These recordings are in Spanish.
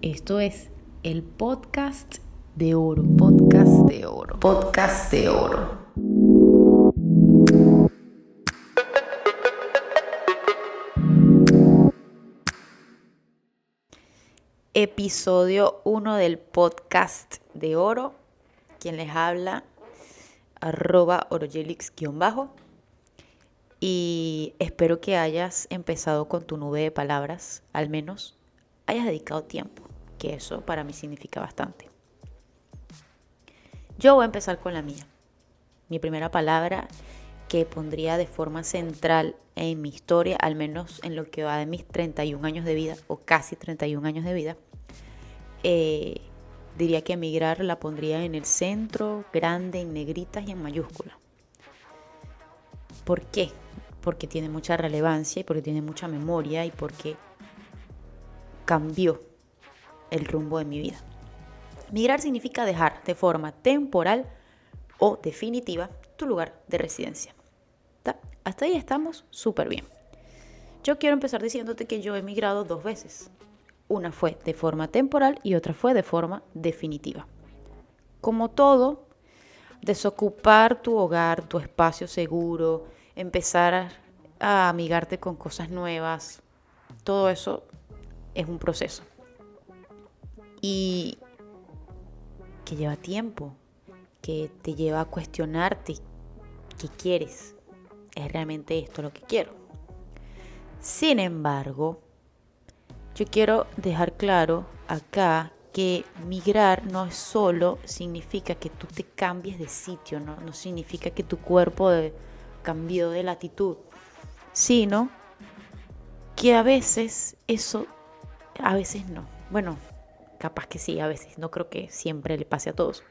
Esto es el podcast de oro, podcast de oro, podcast de oro. Episodio 1 del podcast de oro. Quien les habla, @orogelix_. Y espero que hayas empezado con tu nube de palabras, al menos hayas dedicado tiempo, que eso para mí significa bastante. Yo voy a empezar con la mía. Mi primera palabra que pondría de forma central en mi historia, al menos en lo que va de mis 31 años de vida, o casi 31 años de vida, diría que emigrar la pondría en el centro, grande, en negritas y en mayúscula. ¿Por qué? Porque tiene mucha relevancia y porque tiene mucha memoria y porque cambió el rumbo de mi vida. Migrar significa dejar de forma temporal o definitiva tu lugar de residencia. Hasta ahí estamos súper bien. Yo quiero empezar diciéndote que yo he migrado 2 veces. Una fue de forma temporal y otra fue de forma definitiva. Como todo, desocupar tu hogar, tu espacio seguro, empezar a amigarte con cosas nuevas, todo eso es un proceso. Y que lleva tiempo, que te lleva a cuestionarte qué quieres. ¿Es realmente esto lo que quiero? Sin embargo, yo quiero dejar claro acá que migrar no es solo significa que tú te cambies de sitio, no significa que tu cuerpo cambió de latitud, sino que a veces eso, a veces no. Bueno, capaz que sí, a veces, no creo que siempre le pase a todos.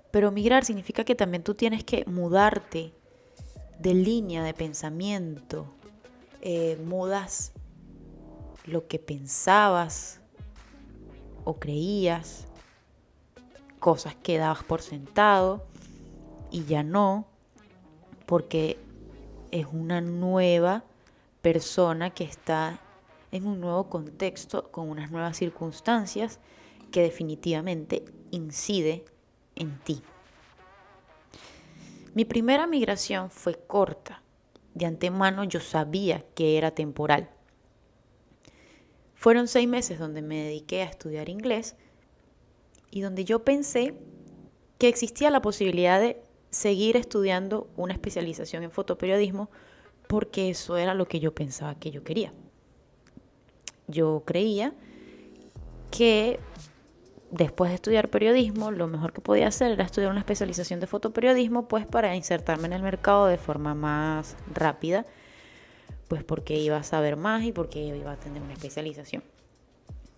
Pero migrar significa que también tú tienes que mudarte de línea de pensamiento, mudas lo que pensabas o creías, cosas que dabas por sentado y ya no, porque es una nueva persona que está en un nuevo contexto, con unas nuevas circunstancias que definitivamente incide en ti. Mi primera migración fue corta. De antemano yo sabía que era temporal. Fueron 6 meses donde me dediqué a estudiar inglés y donde yo pensé que existía la posibilidad de seguir estudiando una especialización en fotoperiodismo porque eso era lo que yo pensaba que yo quería. Yo creía que después de estudiar periodismo, lo mejor que podía hacer era estudiar una especialización de fotoperiodismo, pues para insertarme en el mercado de forma más rápida, pues porque iba a saber más y porque iba a tener una especialización.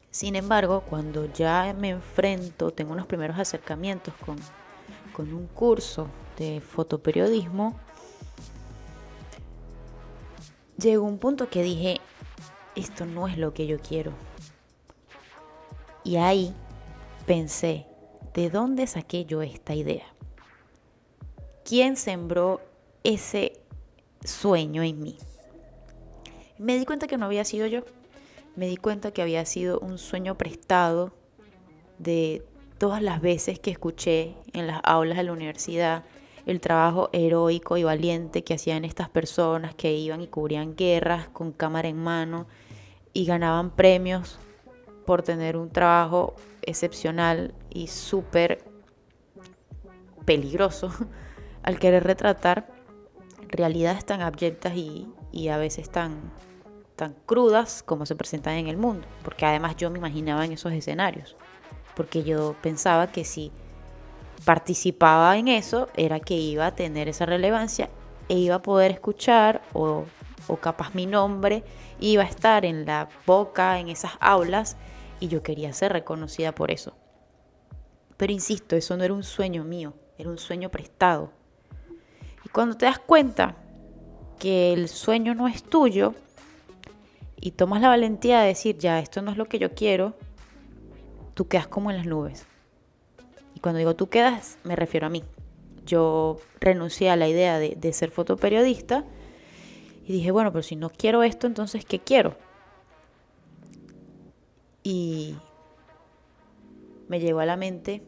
Sin embargo, cuando ya me enfrento, tengo unos primeros acercamientos con un curso de fotoperiodismo, llegó un punto que dije, esto no es lo que yo quiero. Y ahí pensé, ¿de dónde saqué yo esta idea? ¿Quién sembró ese sueño en mí? Me di cuenta que no había sido yo. Me di cuenta que había sido un sueño prestado de todas las veces que escuché en las aulas de la universidad el trabajo heroico y valiente que hacían estas personas que iban y cubrían guerras con cámara en mano y ganaban premios por tener un trabajo excepcional y súper peligroso al querer retratar realidades tan abyectas y a veces tan crudas como se presentan en el mundo, porque además yo me imaginaba en esos escenarios, porque yo pensaba que si participaba en eso era que iba a tener esa relevancia e iba a poder escuchar o capaz mi nombre iba a estar en la boca, en esas aulas, y yo quería ser reconocida por eso. Pero insisto, eso no era un sueño mío, era un sueño prestado. Y cuando te das cuenta que el sueño no es tuyo y tomas la valentía de decir, ya, esto no es lo que yo quiero, tú quedas como en las nubes. Y cuando digo tú quedas, me refiero a mí. Yo renuncié a la idea de ser fotoperiodista y dije, bueno, pero si no quiero esto, entonces, ¿qué quiero? y me llegó a la mente,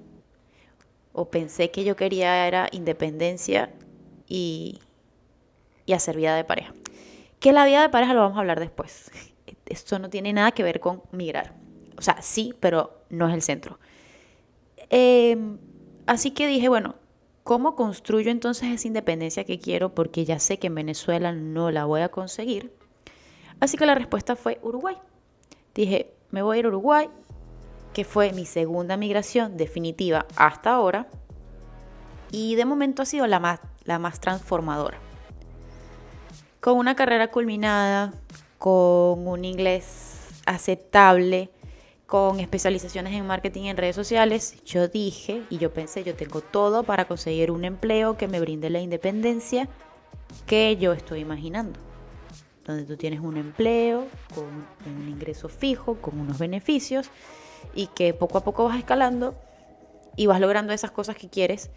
o pensé que yo quería era independencia y, y hacer vida de pareja. Que la vida de pareja lo vamos a hablar después. Esto no tiene nada que ver con migrar. O sea, sí, pero no es el centro. Así que dije, bueno, ¿cómo construyo entonces esa independencia que quiero? Porque ya sé que en Venezuela no la voy a conseguir. Así que la respuesta fue Uruguay. Dije, me voy a ir a Uruguay, que fue mi segunda migración definitiva hasta ahora. Y de momento ha sido la más transformadora. Con una carrera culminada, con un inglés aceptable, con especializaciones en marketing y en redes sociales, yo dije y yo pensé, yo tengo todo para conseguir un empleo que me brinde la independencia que yo estoy imaginando. Donde tú tienes un empleo con un ingreso fijo, con unos beneficios y que poco a poco vas escalando y vas logrando esas cosas que quieres,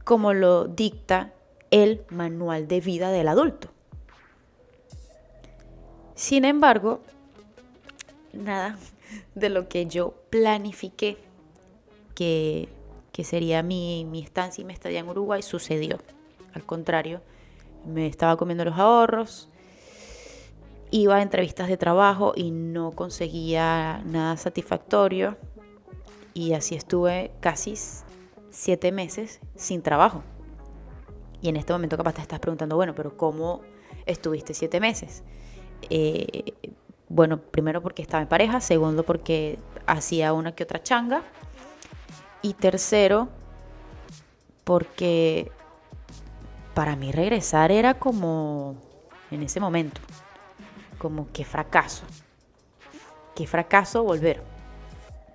como lo dicta el manual de vida del adulto. Sin embargo, nada de lo que yo planifiqué que sería mi estancia y mi estadía en Uruguay sucedió. Al contrario, me estaba comiendo los ahorros, iba a entrevistas de trabajo y no conseguía nada satisfactorio y así estuve casi 7 meses sin trabajo. Y en este momento capaz te estás preguntando, bueno, pero ¿cómo estuviste 7 meses? Bueno, primero porque estaba en pareja, segundo porque hacía una que otra changa y tercero porque para mí regresar era como, en ese momento, como qué fracaso volver.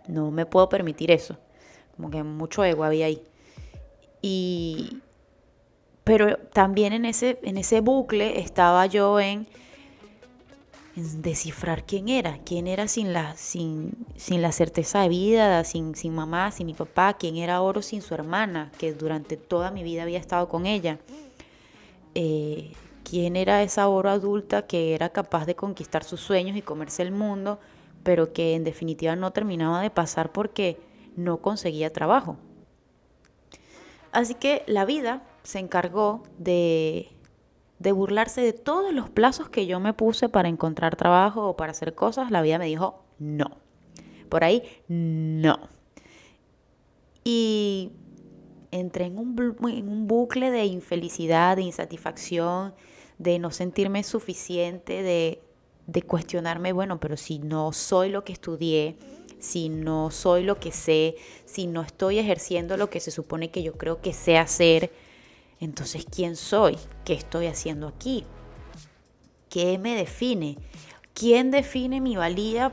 No me puedo permitir eso, como que mucho ego había ahí. Pero también en ese bucle estaba yo en descifrar quién era sin la certeza de vida, sin mamá, sin mi papá, quién era Oro sin su hermana, que durante toda mi vida había estado con ella. Quién era esa Oro adulta que era capaz de conquistar sus sueños y comerse el mundo, pero que en definitiva no terminaba de pasar porque no conseguía trabajo. Así que la vida se encargó de burlarse de todos los plazos que yo me puse para encontrar trabajo o para hacer cosas. La vida me dijo no. Por ahí, no. Y entré en un bucle de infelicidad, de insatisfacción, de no sentirme suficiente, de cuestionarme, bueno, pero si no soy lo que estudié, si no soy lo que sé, si no estoy ejerciendo lo que se supone que yo creo que sé hacer, entonces ¿quién soy? ¿Qué estoy haciendo aquí? ¿Qué me define? ¿Quién define mi valía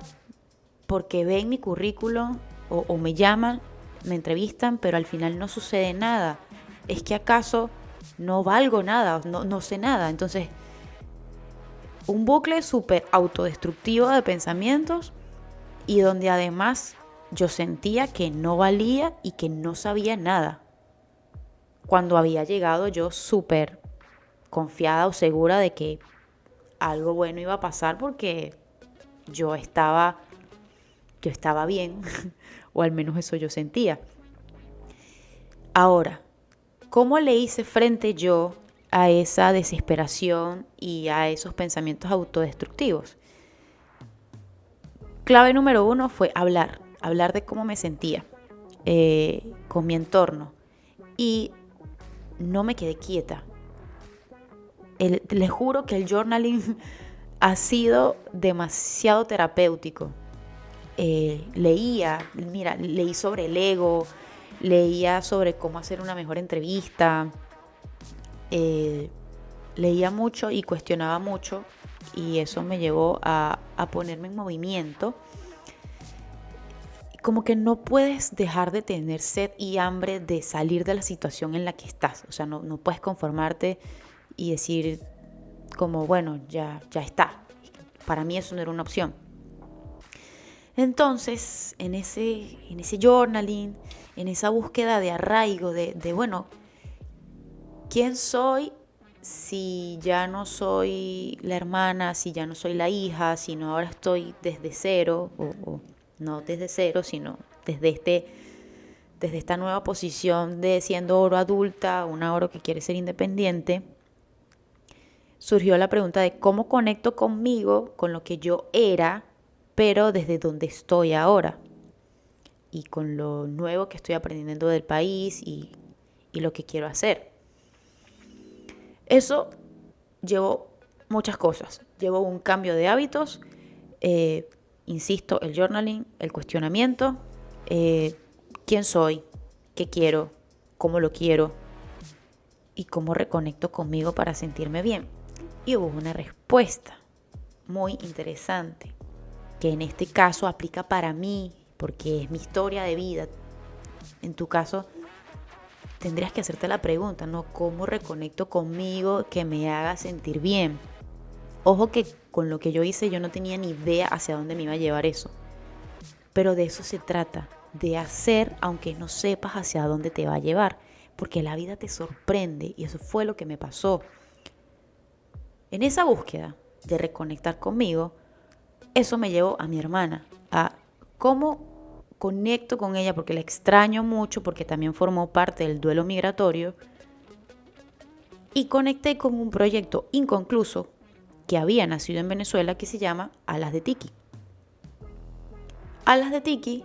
porque ven mi currículum o me llaman, me entrevistan, pero al final no sucede nada? ¿Es que acaso no valgo nada, no sé nada? Entonces, un bucle súper autodestructivo de pensamientos y donde además yo sentía que no valía y que no sabía nada. Cuando había llegado yo súper confiada o segura de que algo bueno iba a pasar porque yo estaba bien, o al menos eso yo sentía. Ahora, ¿cómo le hice frente yo a esa desesperación y a esos pensamientos autodestructivos? Clave número 1 fue hablar de cómo me sentía con mi entorno. Y no me quedé quieta. Les juro que el journaling ha sido demasiado terapéutico. Leí sobre el ego, leía sobre cómo hacer una mejor entrevista, leía mucho y cuestionaba mucho y eso me llevó a ponerme en movimiento. Como que no puedes dejar de tener sed y hambre de salir de la situación en la que estás. O sea, no puedes conformarte y decir como, bueno, ya está. Para mí eso no era una opción. Entonces, en ese journaling, en esa búsqueda de arraigo, de bueno, ¿quién soy si ya no soy la hermana, si ya no soy la hija, sino ahora estoy desde cero? no desde cero, sino desde esta nueva posición de siendo Oro adulta, una Oro que quiere ser independiente, surgió la pregunta de cómo conecto conmigo, con lo que yo era, pero desde donde estoy ahora, y con lo nuevo que estoy aprendiendo del país y lo que quiero hacer. Eso llevó muchas cosas. Llevó un cambio de hábitos, insisto, el journaling, el cuestionamiento, quién soy, qué quiero, cómo lo quiero y cómo reconecto conmigo para sentirme bien. Y hubo una respuesta muy interesante que en este caso aplica para mí porque es mi historia de vida. En tu caso tendrías que hacerte la pregunta, ¿no? ¿Cómo reconecto conmigo que me haga sentir bien? Ojo que con lo que yo hice yo no tenía ni idea hacia dónde me iba a llevar eso. Pero de eso se trata, de hacer aunque no sepas hacia dónde te va a llevar. Porque la vida te sorprende y eso fue lo que me pasó. En esa búsqueda de reconectar conmigo, eso me llevó a mi hermana, a cómo conecto con ella porque la extraño mucho, porque también formó parte del duelo migratorio, y conecté con un proyecto inconcluso que había nacido en Venezuela que se llama Alas de Tiki. Alas de Tiki,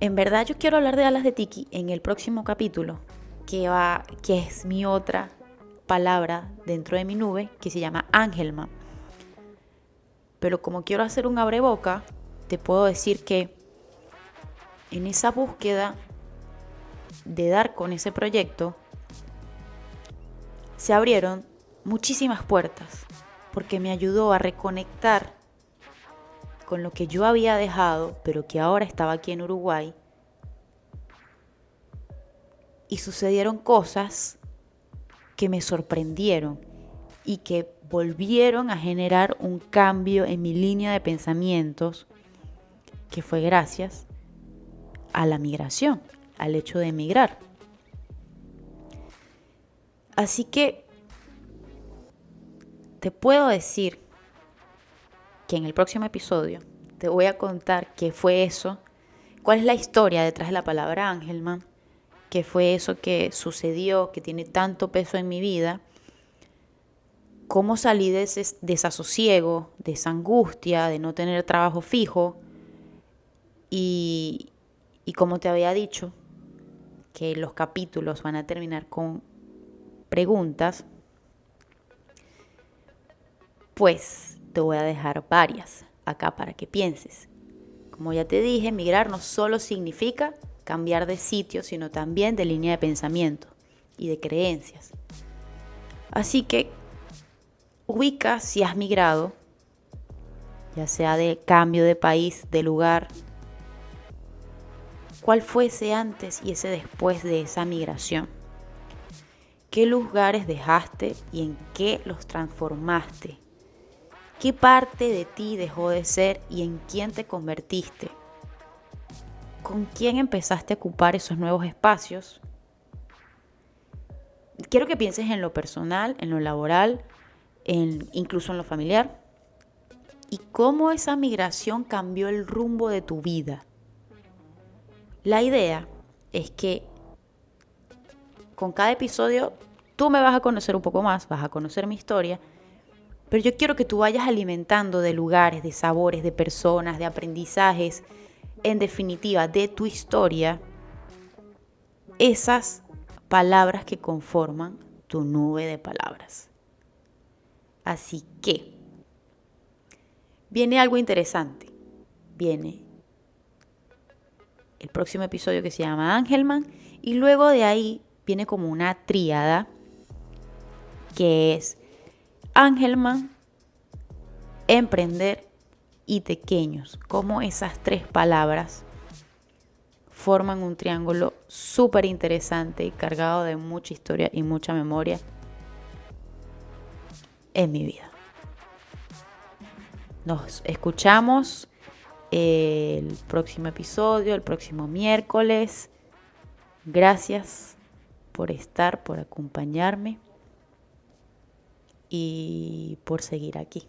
en verdad yo quiero hablar de Alas de Tiki en el próximo capítulo, que es mi otra palabra dentro de mi nube, que se llama Angelman. Pero como quiero hacer un abreboca, te puedo decir que en esa búsqueda de dar con ese proyecto, se abrieron muchísimas puertas, porque me ayudó a reconectar con lo que yo había dejado, pero que ahora estaba aquí en Uruguay, y sucedieron cosas que me sorprendieron y que volvieron a generar un cambio en mi línea de pensamientos, que fue gracias a la migración, al hecho de emigrar. Así que te puedo decir que en el próximo episodio te voy a contar qué fue eso, cuál es la historia detrás de la palabra Angelman, qué fue eso que sucedió, que tiene tanto peso en mi vida, cómo salí de ese desasosiego, de esa angustia, de no tener trabajo fijo y como te había dicho, que los capítulos van a terminar con preguntas, pues te voy a dejar varias acá para que pienses. Como ya te dije, migrar no solo significa cambiar de sitio, sino también de línea de pensamiento y de creencias. Así que ubica si has migrado, ya sea de cambio de país, de lugar, cuál fue ese antes y ese después de esa migración. ¿Qué lugares dejaste y en qué los transformaste? ¿Qué parte de ti dejó de ser y en quién te convertiste? ¿Con quién empezaste a ocupar esos nuevos espacios? Quiero que pienses en lo personal, en lo laboral, incluso en lo familiar. Y cómo esa migración cambió el rumbo de tu vida. La idea es que con cada episodio tú me vas a conocer un poco más, vas a conocer mi historia, pero yo quiero que tú vayas alimentando de lugares, de sabores, de personas, de aprendizajes, en definitiva, de tu historia, esas palabras que conforman tu nube de palabras. Así que viene algo interesante. Viene el próximo episodio que se llama Angelman y luego de ahí viene como una tríada que es Angelman, emprender y pequeños. Cómo esas tres palabras forman un triángulo súper interesante y cargado de mucha historia y mucha memoria en mi vida. Nos escuchamos el próximo episodio, el próximo miércoles. Gracias por estar, por acompañarme y por seguir aquí.